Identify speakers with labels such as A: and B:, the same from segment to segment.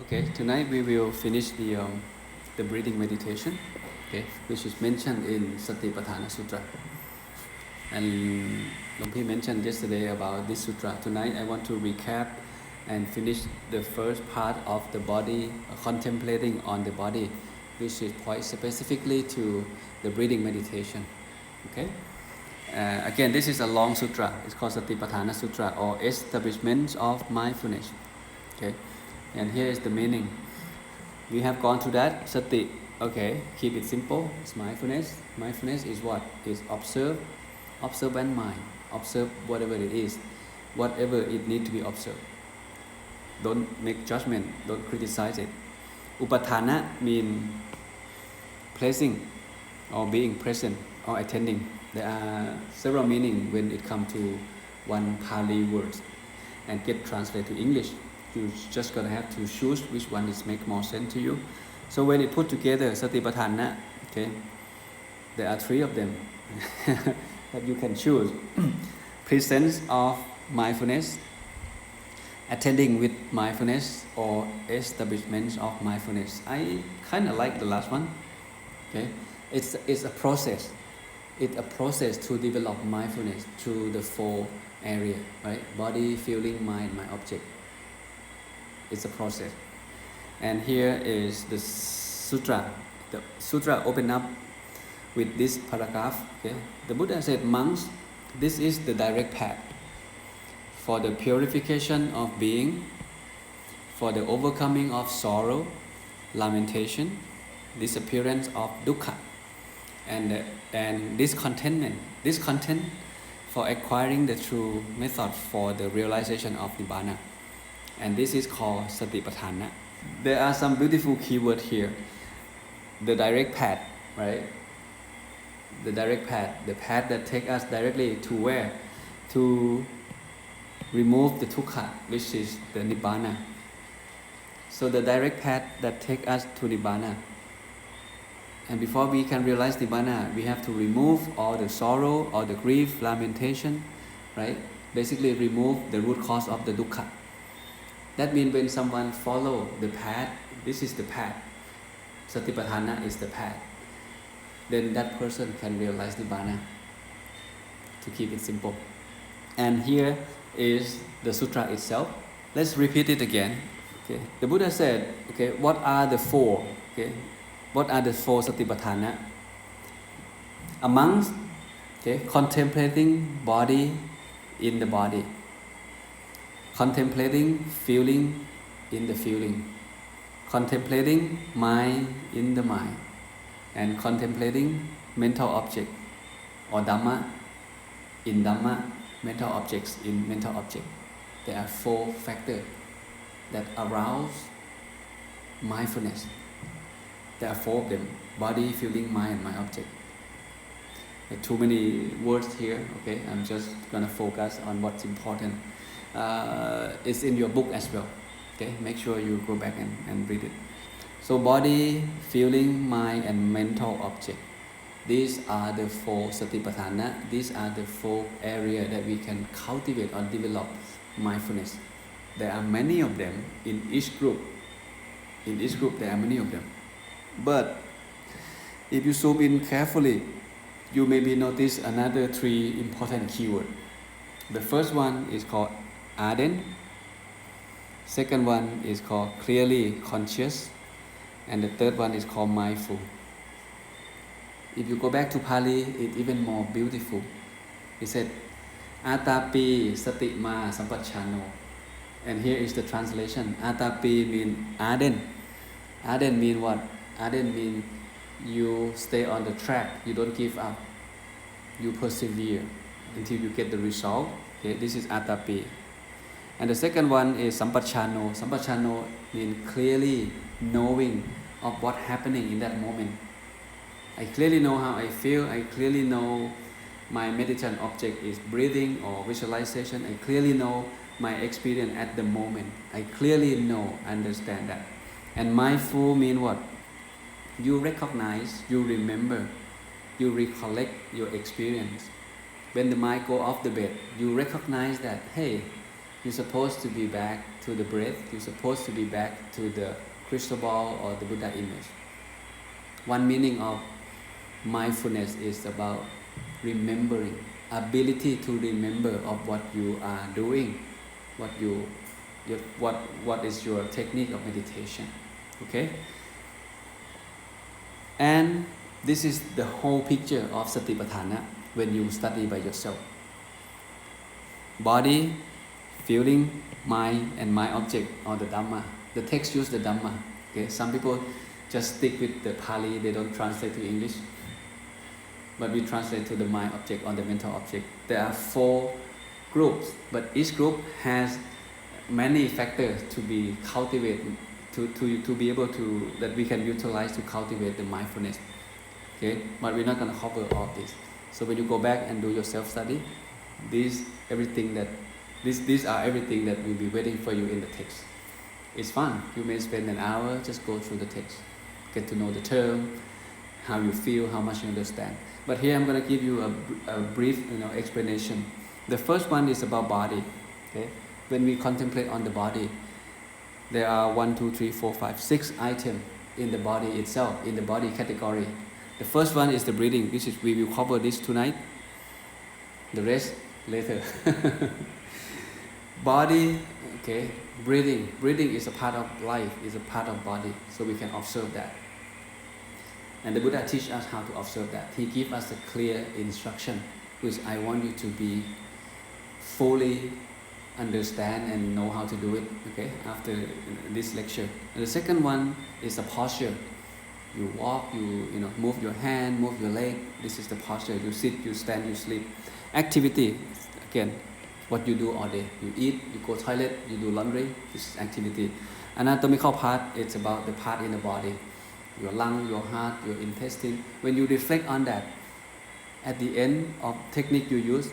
A: Okay, tonight we will finish the breathing meditation, okay, which is mentioned in Satipatthana Sutta. And Lumpy mentioned yesterday about this sutra. Tonight I want to recap and finish the first part of the body, contemplating on the body, which is quite specifically to the breathing meditation. Okay. Again, this is a long sutra. It's called Satipatthana Sutta, or Establishment of Mindfulness. Okay. And here is the meaning. We have gone through that. Sati, okay, keep it simple. It's mindfulness. Mindfulness is what? Is observant mind. Observe whatever it is, whatever it needs to be observed. Don't make judgment. Don't criticize it. Upathana means placing or being present or attending. There are several meanings when it comes to one Pali word and get translated to English. You just gonna have to choose which one is make more sense to you. So when it put together, Satipatthana, okay, there are three of them that you can choose. Presence of mindfulness, attending with mindfulness, or establishment of mindfulness. I kind of like the last one. Okay, it's a process. It's a process to develop mindfulness through the four area, right? Body, feeling, mind, object. It's a process. And here is the sutra. The sutra open up with this paragraph. Okay? The Buddha said, monks, this is the direct path for the purification of being, for the overcoming of sorrow, lamentation, disappearance of dukkha, and discontentment. Discontent for acquiring the true method for the realization of Nibbana. And this is called Satipatthana. There are some beautiful keywords here. The direct path, right? The direct path, the path that takes us directly to where? To remove the dukkha, which is the Nibbana. So the direct path that takes us to Nibbana. And before we can realize Nibbana, we have to remove all the sorrow, all the grief, lamentation, right? Basically remove the root cause of the dukkha. That means when someone follow the path, this is the path, Satipatthana is the path, then that person can realize Nibbana, to keep it simple. And here is the sutra itself. Let's repeat it again. Okay. The Buddha said, okay, what are the four? Okay, what are the four Satipatthana? Amongst, okay, contemplating body in the body, contemplating feeling in the feeling, contemplating mind in the mind, and contemplating mental object or Dhamma in Dhamma, mental objects in mental object. There are four factors that arouse mindfulness. There are four of them: body, feeling, mind, and object. There are too many words here. Okay, I'm just gonna focus on what's important. It's in your book as well. Okay, make sure you go back and read it. So body, feeling, mind, and mental object. These are the four Satipatthana. These are the four areas that we can cultivate or develop mindfulness. There are many of them in each group. In each group there are many of them. But if you zoom in carefully, you maybe notice another three important keywords. The first one is called ardent. Second one is called clearly conscious. And the third one is called mindful. If you go back to Pali, it's even more beautiful. He said, Atapi satima sampachano. And here is the translation. Atapi means ardent. Ardent means what? Ardent means you stay on the track. You don't give up. You persevere until you get the result. Okay, this is Atapi. And the second one is Sampachano. Sampachano means clearly knowing of what's happening in that moment. I clearly know how I feel. I clearly know my meditation object is breathing or visualization. I clearly know my experience at the moment. I clearly know, understand that. And mindful means what? You recognize, you remember, you recollect your experience. When the mind go off the bed, you recognize that, hey, you're supposed to be back to the breath, you're supposed to be back to the crystal ball or the Buddha image. One meaning of mindfulness is about remembering, ability to remember of what you are doing, what is your technique of meditation. Okay? And this is the whole picture of Satipatthana when you study by yourself. Body, feeling, mind, and mind object, or the Dhamma. The text use the Dhamma. Okay? Some people just stick with the Pali, they don't translate to English. But we translate to the mind object or the mental object. There are 4 groups, but each group has many factors to be cultivated, to be able to, that we can utilize to cultivate the mindfulness. Okay? But we're not going to cover all this. So when you go back and do your self-study, these are everything that will be waiting for you in the text. It's fun. You may spend an hour, just go through the text, get to know the term, how you feel, how much you understand. But here I'm going to give you a brief explanation. The first one is about body. Okay? When we contemplate on the body, there are 1, 2, 3, 4, 5, 6 items in the body itself, in the body category. The first one is the breathing. We will cover this tonight. The rest later. Body, okay, breathing. Breathing is a part of life, is a part of body, so we can observe that. And the Buddha teaches us how to observe that. He gives us a clear instruction, which I want you to be fully understand and know how to do it, okay, after this lecture. And the second one is a posture. You walk, you move your hand, move your leg. This is the posture. You sit, you stand, you sleep. Activity, again, what you do all day. You eat, you go toilet, you do laundry. This is activity. Anatomical part, it's about the part in the body. Your lung, your heart, your intestine. When you reflect on that, at the end of technique you use,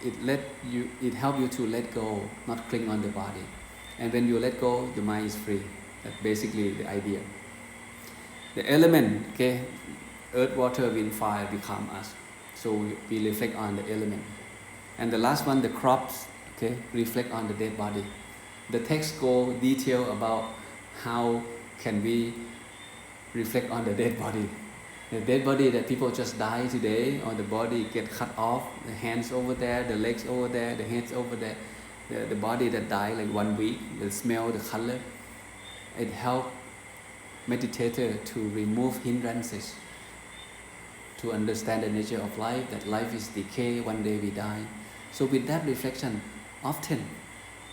A: it helps you to let go, not cling on the body. And when you let go, your mind is free. That's basically the idea. The element, okay, earth, water, wind, fire become us. So we reflect on the element. And the last one, the crops, okay, reflect on the dead body. The text go detail about how can we reflect on the dead body. The dead body that people just die today, or the body get cut off, the hands over there, the legs over there, the heads over there, the body that died like 1 week, the smell, the color, it helps meditator to remove hindrances, to understand the nature of life, that life is decay, one day we die. So with that reflection, often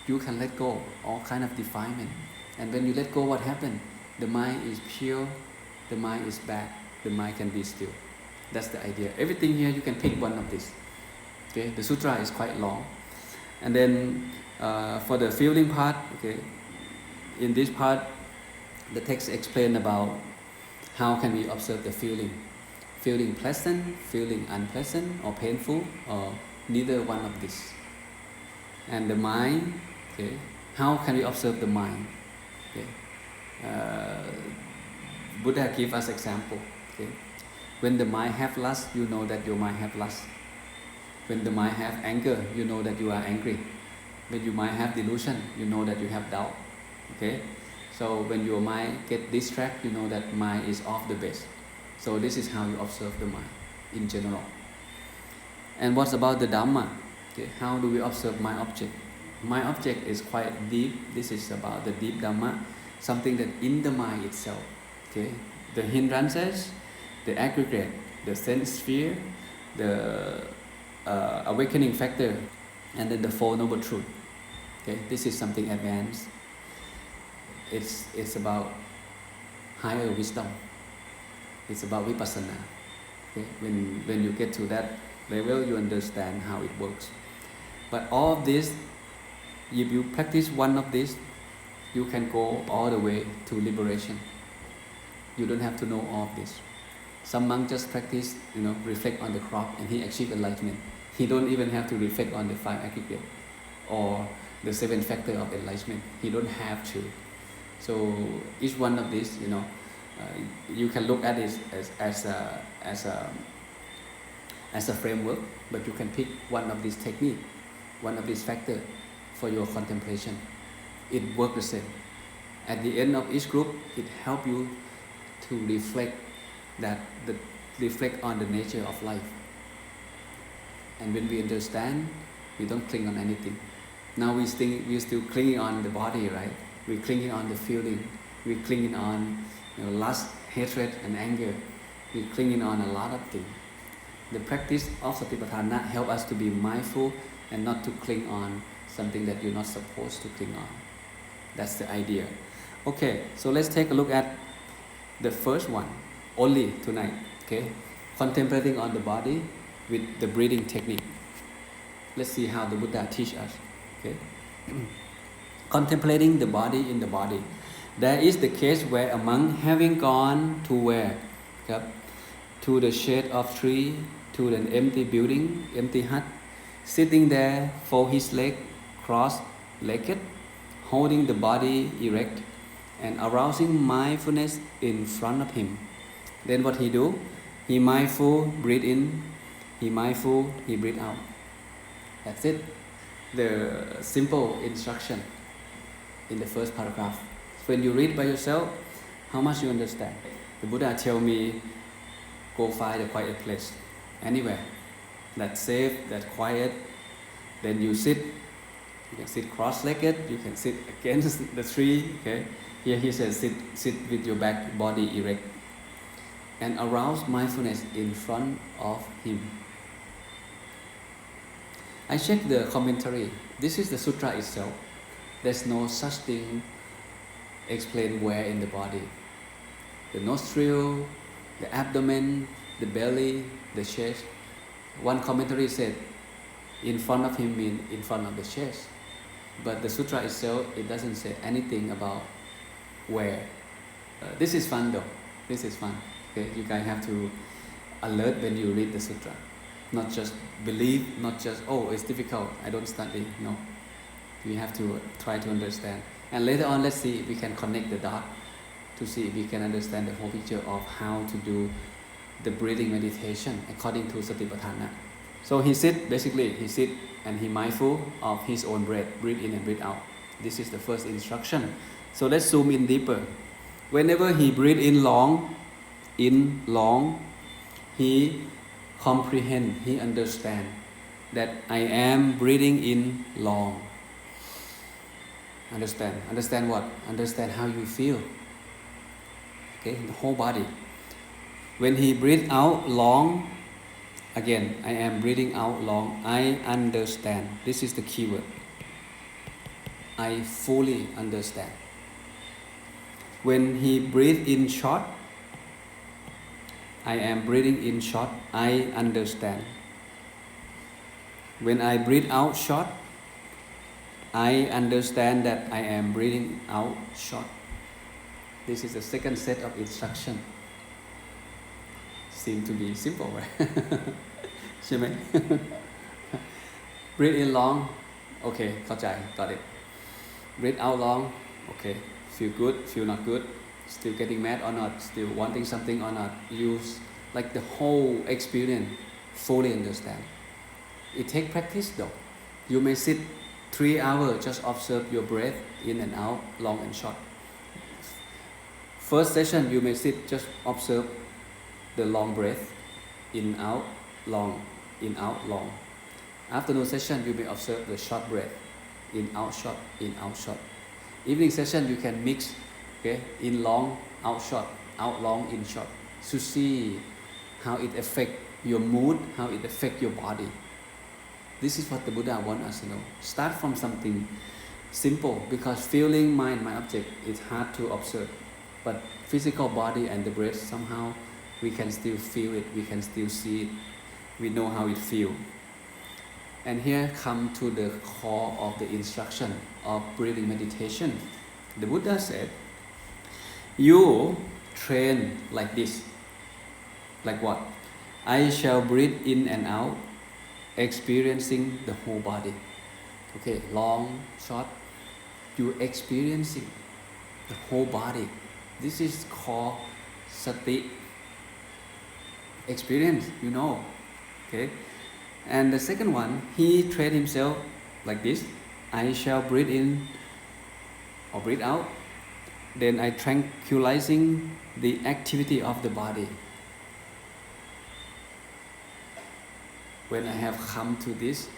A: you can let go all kind of defilement. And when you let go, what happens? The mind is pure, the mind is back, the mind can be still. That's the idea. Everything here, you can pick one of these. Okay, the sutra is quite long. And then for the feeling part, okay, in this part, the text explain about how can we observe the feeling. Feeling pleasant, feeling unpleasant, or painful, or neither one of these. And the mind, okay, how can we observe the mind? Okay. Buddha give us example. Okay. When the mind have lust, you know that your mind have lust. When the mind have anger, you know that you are angry. When your mind have delusion, you know that you have doubt. Okay. So when your mind get distracted, you know that mind is off the base. So this is how you observe the mind in general. And what's about the Dhamma? Okay. How do we observe mind object? Mind object is quite deep. This is about the deep Dhamma, something that in the mind itself. Okay. The hindrances, the aggregate, the sense sphere, the awakening factor, and then the Four Noble Truths. Okay. This is something advanced. It's about higher wisdom. It's about vipassana. Okay? When you get to that level, you understand how it works. But all of this, if you practice one of these, you can go all the way to liberation. You don't have to know all of this. Some monk just practice, reflect on the crop, and he achieved enlightenment. He don't even have to reflect on the 5 aggregate or the 7 factor of enlightenment. He don't have to. So each one of these, you can look at it as a as a framework, but you can pick one of these techniques, one of these factors for your contemplation. It works the same. At the end of each group, it helps you to reflect on the nature of life. And when we understand, we don't cling on anything. Now we're still clinging on the body, right? We're clinging on the feeling. We're clinging on lust, hatred, and anger. We're clinging on a lot of things. The practice of Satipatthana helps us to be mindful and not to cling on something that you're not supposed to cling on. That's the idea. Okay, so let's take a look at the first one, only tonight. Okay, contemplating on the body with the breathing technique. Let's see how the Buddha teach us. Okay, contemplating the body in the body. There is the case where a monk, having gone to where? To the shade of tree, to an empty building, empty hut, sitting there, fold his leg, cross-legged, holding the body erect, and arousing mindfulness in front of him. Then what he do? He mindful, breathe in. He mindful, he breathe out. That's it. The simple instruction in the first paragraph. When you read by yourself, how much you understand? The Buddha tell me, go find a quiet place, anywhere, that's safe, that's quiet. Then you sit. You can sit cross-legged. You can sit against the tree. Okay. Here he says, sit with your back body erect, and arouse mindfulness in front of him. I checked the commentary. This is the sutra itself. There's no such thing explained where in the body. The nostril, the abdomen, the belly, the chest. One commentary said, in front of him means in front of the chest. But the sutra itself, it doesn't say anything about where. This is fun though. This is fun. Okay, you guys have to alert when you read the sutra. Not just believe, not just, oh, it's difficult, I don't study. No. We have to try to understand. And later on, let's see if we can connect the dots to see if we can understand the whole picture of how to do the breathing meditation according to Satipatthana. So he sit and he mindful of his own breath, breathe in and breathe out. This is the first instruction. So let's zoom in deeper. Whenever he breathe in long, he comprehend, he understand that I am breathing in long. Understand what? Understand how you feel. Okay, the whole body. When he breathe out long, again, I am breathing out long, I understand. This is the key word. I fully understand. When he breathe in short, I am breathing in short, I understand. When I breathe out short, I understand that I am breathing out short. This is the second set of instruction. Seem to be simple, right? Breathe in long, okay, เข้าใจ got it. Breathe out long, okay, feel good, feel not good, still getting mad or not, still wanting something or not. Use like the whole experience, fully understand. It takes practice though. You may sit 3 hours, just observe your breath in and out, long and short. First session, you may sit, just observe the long breath, in, out, long, in, out, long. Afternoon session, you may observe the short breath, in, out, short, in, out, short. Evening session, you can mix, okay, in long, out short, out long, in short, to see how it affects your mood, how it affects your body. This is what the Buddha wants us to know. Start from something simple, because feeling, mind, my object, is hard to observe. But physical body and the breath, somehow we can still feel it, we can still see it, we know how it feels. And here come to the core of the instruction of breathing meditation. The Buddha said, you train like this. Like what? I shall breathe in and out, experiencing the whole body. Okay, long, short, you experiencing the whole body. This is called Sati. Experience, you know. Okay, and the second one, he trained himself like this. I shall breathe in or breathe out. Then I tranquilizing the activity of the body. When I have come to this,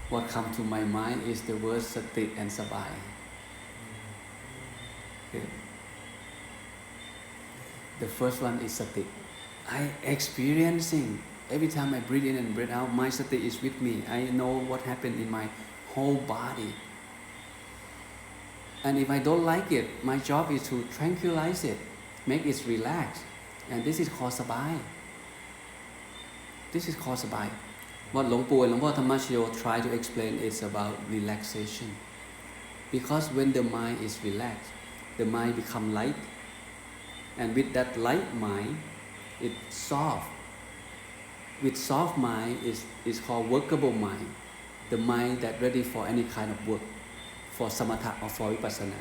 A: what comes to my mind is the word Sati and Sabai. Okay. The first one is Sati. I experiencing every time I breathe in and breathe out, my Sati is with me. I know what happened in my whole body. And if I don't like it, my job is to tranquilize it, make it relax. And this is called Sabai. This is called Sabai. What Luang Pu and Luangพ่อ Thanajayo try to explain is about relaxation. Because when the mind is relaxed, the mind becomes light. And with that light mind, it's soft. With soft mind is called workable mind. The mind that's ready for any kind of work, for samatha or for vipassana.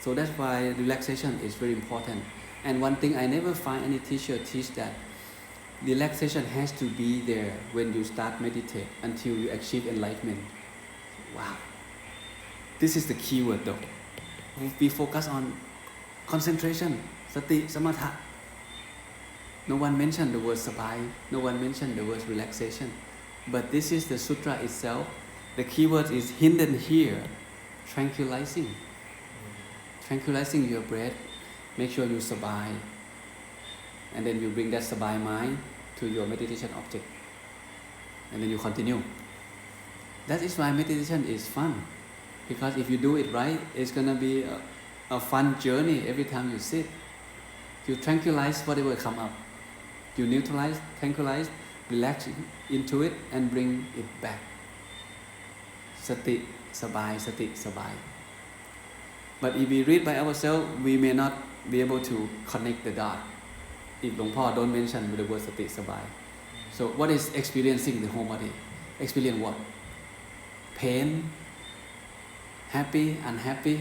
A: So that's why relaxation is very important. And one thing I never find any teacher teach that relaxation has to be there when you start meditate until you achieve enlightenment. Wow. This is the key word though. We focus on concentration, sati, samatha. No one mentioned the word sabai, no one mentioned the word relaxation. But this is the sutra itself. The key word is hidden here, tranquilizing. Tranquilizing your breath, make sure you sabai. And then you bring that sabai mind to your meditation object. And then you continue. That is why meditation is fun. Because if you do it right, it's going to be a fun journey every time you sit. You tranquilize whatever comes up. You neutralize, tranquilize, relax into it and bring it back. Sati, sabai, sati, sabai. But if we read by ourselves, we may not be able to connect the dot. If Luangพ่อdon't mention the word sati, sabai. So what is experiencing the whole body? Experience what? Pain, happy, unhappy,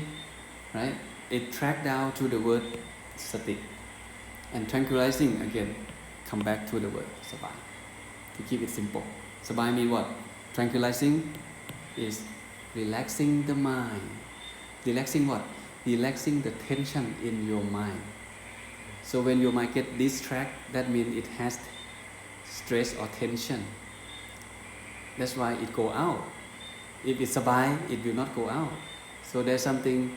A: right? It track down to the word sati. And tranquilizing again, come back to the word sabai. To keep it simple. Sabai means what? Tranquilizing is relaxing the mind. Relaxing what? Relaxing the tension in your mind. So when your mind gets distracted, that means it has stress or tension. That's why it go out. If it's sabai, it will not go out. So there's something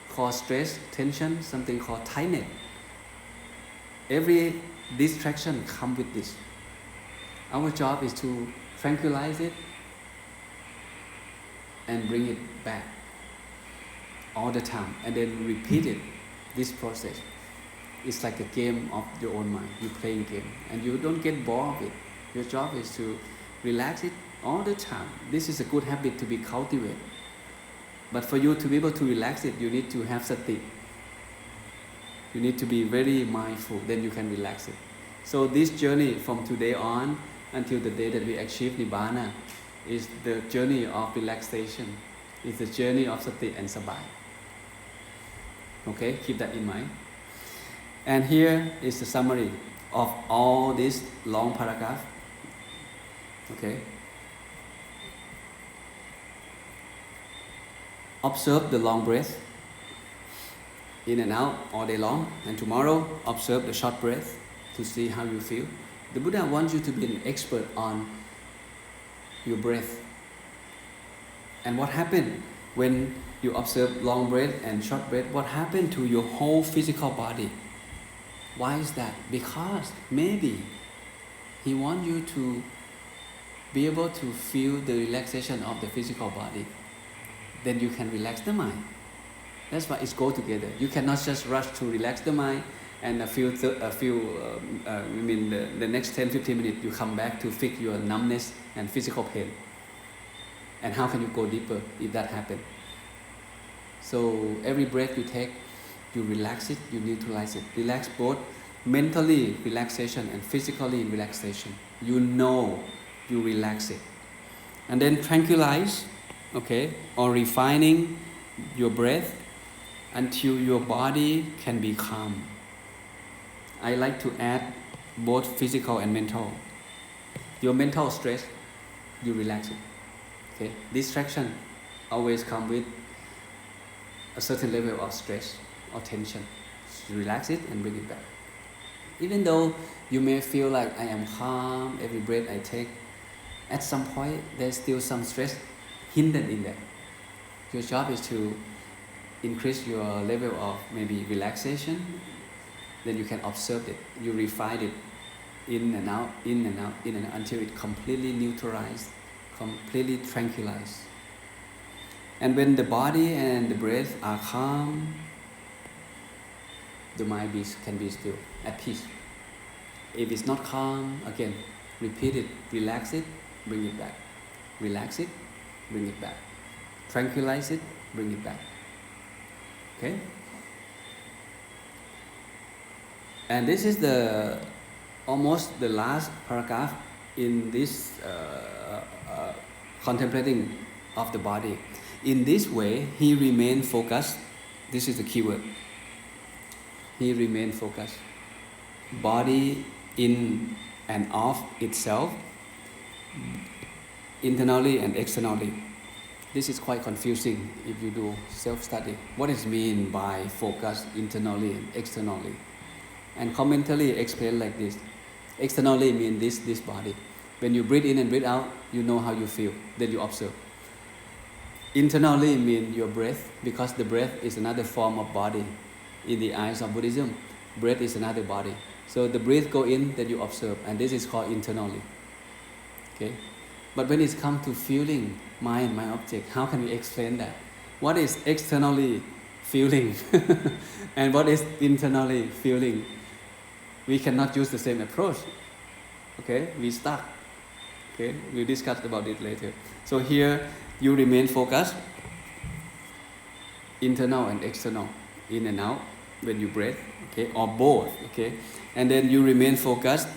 A: called stress, tension, something called tightness. Every distraction comes with this. Our job is to tranquilize it and bring it back all the time, and then repeat it, this process. It's like a game of your own mind. You play a game and you don't get bored of it. Your job is to relax it all the time. This is a good habit to be cultivated. But for you to be able to relax it, you need to have sati. You need to be very mindful, then you can relax it. So this journey from today on until the day that we achieve Nibbana is the journey of relaxation. It's the journey of sati and sabai. Okay, keep that in mind. And here is the summary of all this long paragraph. Okay. Observe the long breath, in and out all day long. And tomorrow, observe the short breath to see how you feel. The Buddha wants you to be an expert on your breath. And what happened when you observe long breath and short breath? What happened to your whole physical body? Why is that? Because maybe he wants you to be able to feel the relaxation of the physical body. Then you can relax the mind. That's why it's go together. You cannot just rush to relax the mind and the next 10-15 minutes you come back to fix your numbness and physical pain. And how can you go deeper if that happens? So every breath you take, you relax it, you neutralize it. Relax both mentally relaxation and physically relaxation. You know you relax it. And then tranquilize, okay, or refining your breath until your body can be calm. I like to add both physical and mental. Your mental stress, you relax it. Okay? Distraction always come with a certain level of stress or tension. So relax it and bring it back. Even though you may feel like I am calm, every breath I take, at some point there's still some stress hidden in there. Your job is to increase your level of maybe relaxation, then you can observe it. You refine it in and out, in and out, in and out, until it completely neutralized, completely tranquilized. And when the body and the breath are calm, the mind can be still, at peace. If it's not calm, again, repeat it, relax it, bring it back. Relax it, bring it back. Tranquilize it, bring it back. Okay? And this is almost the last paragraph in this contemplating of the body. In this way, he remained focused. This is the key word. He remained focused. Body in and of itself, internally and externally. This is quite confusing if you do self-study. What is mean by focus internally and externally? And commentary explain like this. Externally means this body. When you breathe in and breathe out, you know how you feel. Then you observe. Internally means your breath, because the breath is another form of body. In the eyes of Buddhism, breath is another body. So the breath go in, then you observe, and this is called internally. Okay? But when it comes to feeling, mind, my object, how can we explain that? What is externally feeling and what is internally feeling? We cannot use the same approach. Okay? We stuck. Okay? We'll discuss about it later. So here, you remain focused, internal and external, in and out, when you breathe, okay, or both, okay, and then you remain focused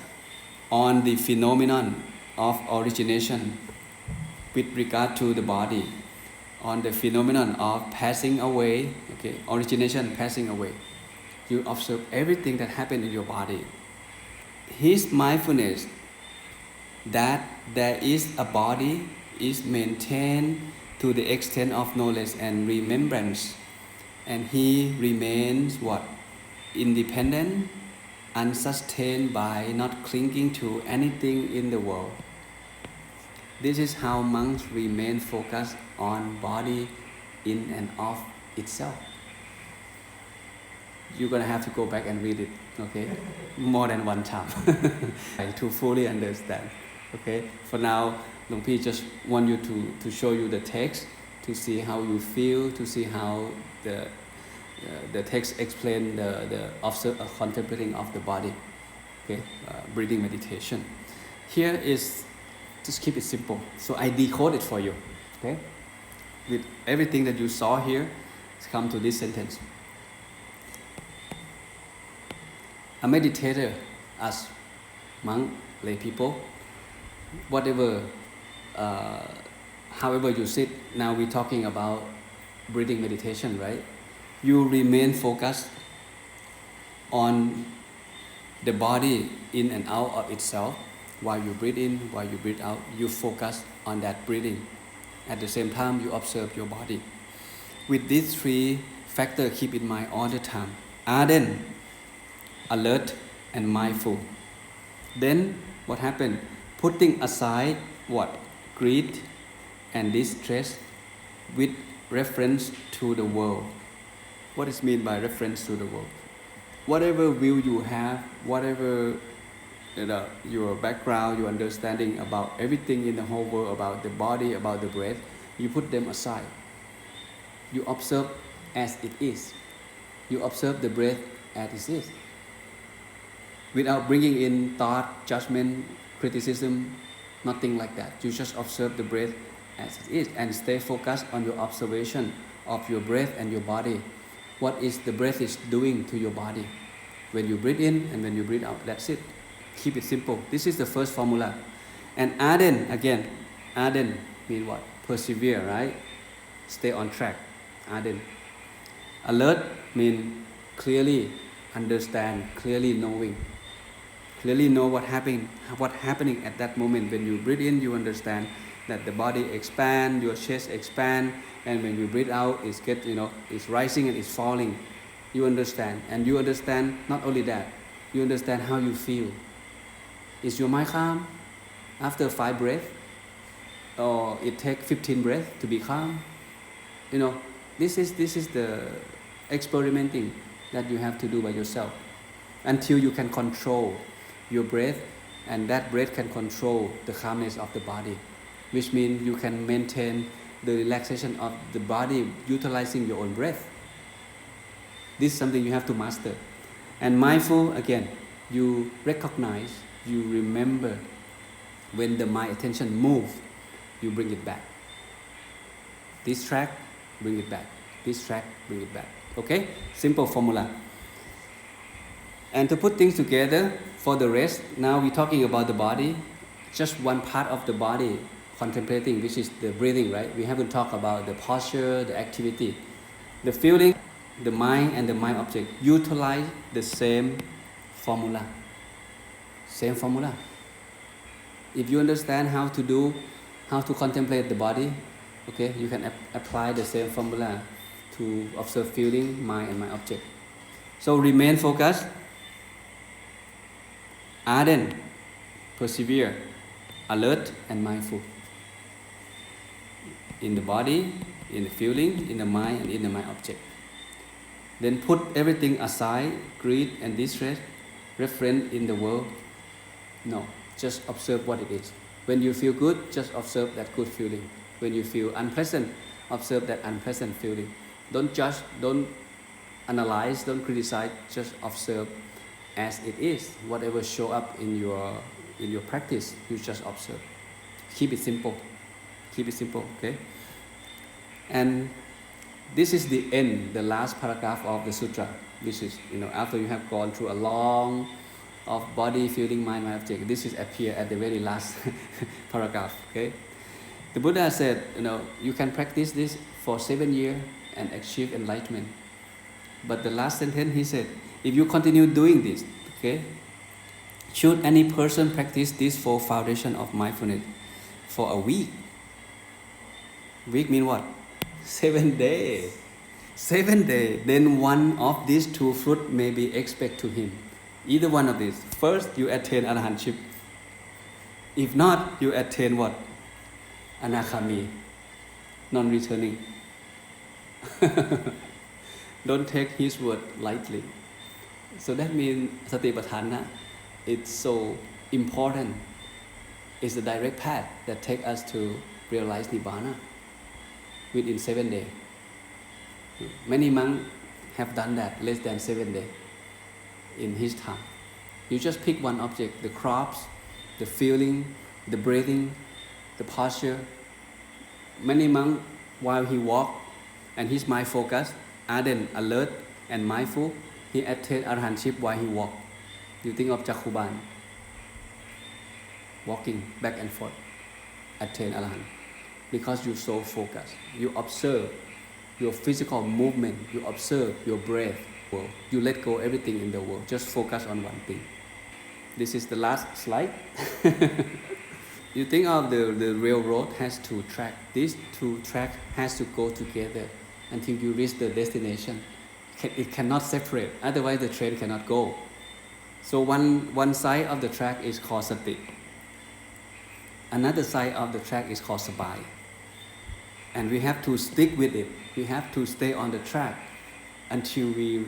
A: on the phenomenon of origination with regard to the body, on the phenomenon of passing away, okay, origination, passing away. You observe everything that happened in your body. His mindfulness that there is a body is maintained to the extent of knowledge and remembrance. And he remains what? Independent, unsustained by not clinging to anything in the world. This is how monks remain focused on body in and of itself. You're going to have to go back and read it, okay? More than one time to fully understand, okay? For now, Luang Pi just want you to show you the text, to see how you feel, to see how the text explain the contemplating of the body, okay, breathing meditation. Here is, just keep it simple. So I decode it for you, okay? With everything that you saw here, let's come to this sentence. A meditator, as monk, lay people, whatever, however you sit, now we're talking about breathing meditation, right? You remain focused on the body in and out of itself. While you breathe in, while you breathe out, you focus on that breathing. At the same time, you observe your body. With these three factors, keep in mind all the time. Ardent, alert, and mindful. Then, what happened? Putting aside what? Greed and distress with reference to the world. What is meant by reference to the world? Whatever view you have, whatever your background, your understanding about everything in the whole world, about the body, about the breath, you put them aside. You observe as it is. You observe the breath as it is. Without bringing in thought, judgment, criticism, nothing like that. You just observe the breath as it is and stay focused on your observation of your breath and your body. What is the breath is doing to your body? When you breathe in and when you breathe out, that's it. Keep it simple. This is the first formula. And ardent, again, ardent means what? Persevere, right? Stay on track. Ardent. Alert means clearly understand, clearly knowing. Clearly know what happening at that moment. When you breathe in, you understand that the body expand, your chest expand, and when you breathe out, it's rising and it's falling. You understand, and you understand not only that, you understand how you feel. Is your mind calm after 5 breaths, or it takes 15 breaths to be calm? This is the experimenting that you have to do by yourself until you can control your breath, and that breath can control the calmness of the body, which means you can maintain the relaxation of the body utilizing your own breath. This is something you have to master. And mindful, again, you recognize, you remember when the mind attention moves, you bring it back. Distract, bring it back. Distract, bring it back. Okay? Simple formula. And to put things together for the rest, now we're talking about the body, just one part of the body contemplating, which is the breathing, right? We haven't talked about the posture, the activity. The feeling, the mind, and the mind object utilize the same formula. Same formula. If you understand how to contemplate the body, okay, you can apply the same formula to observe feeling, mind, and mind object. So remain focused, ardent, persevere, alert, and mindful. In the body, in the feeling, in the mind, and in the mind object. Then put everything aside, greed and distress, reference in the world. No, just observe what it is. When you feel good, just observe that good feeling. When you feel unpleasant, observe that unpleasant feeling. Don't judge, don't analyze, don't criticize, just observe as it is. Whatever show up in your practice, you just observe. Keep it simple. Keep it simple, okay? And this is the end, the last paragraph of the sutra, which is, after you have gone through a long of body, feeling, mind, object, this is appear at the very last paragraph, okay? The Buddha said, you can practice this for 7 years and achieve enlightenment. But the last sentence he said, if you continue doing this, okay, should any person practice this 4 foundation of mindfulness for a week? Week mean what? 7 days. 7 days. Then one of these 2 fruits may be expected to him. Either one of these. First, you attain arahantship. If not, you attain what? Anakhami. Non-returning. Don't take his word lightly. So that means Satipatthana, it's so important. It's the direct path that takes us to realize Nibbana within 7 days. Many monks have done that less than 7 days in his time. You just pick one object, the crops, the feeling, the breathing, the posture. Many monks, while he walked and his mind focused, ardent, alert, and mindful, he attained arahantship while he walked. You think of Chakhuban, walking back and forth, attain arahant. Because you're so focused. You observe your physical movement, you observe your breath. You let go everything in the world, just focus on one thing. This is the last slide. You think of the railroad has 2 tracks. These 2 tracks has to go together until you reach the destination. It cannot separate, otherwise the train cannot go. So one side of the track is called Sati. Another side of the track is called Sabai. And we have to stick with it. We have to stay on the track until we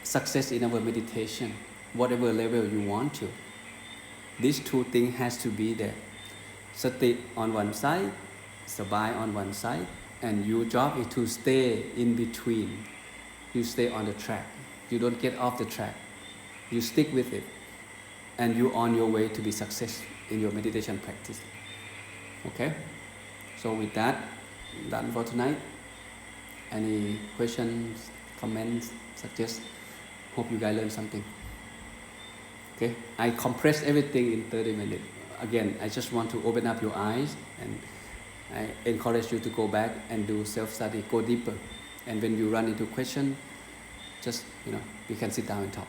A: success in our meditation, whatever level you want to. These 2 things has to be there. Sati on one side, Sabai on one side, and your job is to stay in between. You stay on the track. You don't get off the track. You stick with it, and you're on your way to be success in your meditation practice. Okay? So with that, done for tonight. Any questions, comments, suggestions? Hope you guys learned something. Okay? I compressed everything in 30 minutes. Again, I just want to open up your eyes, and I encourage you to go back and do self-study, go deeper. And when you run into question, just, we can sit down and talk.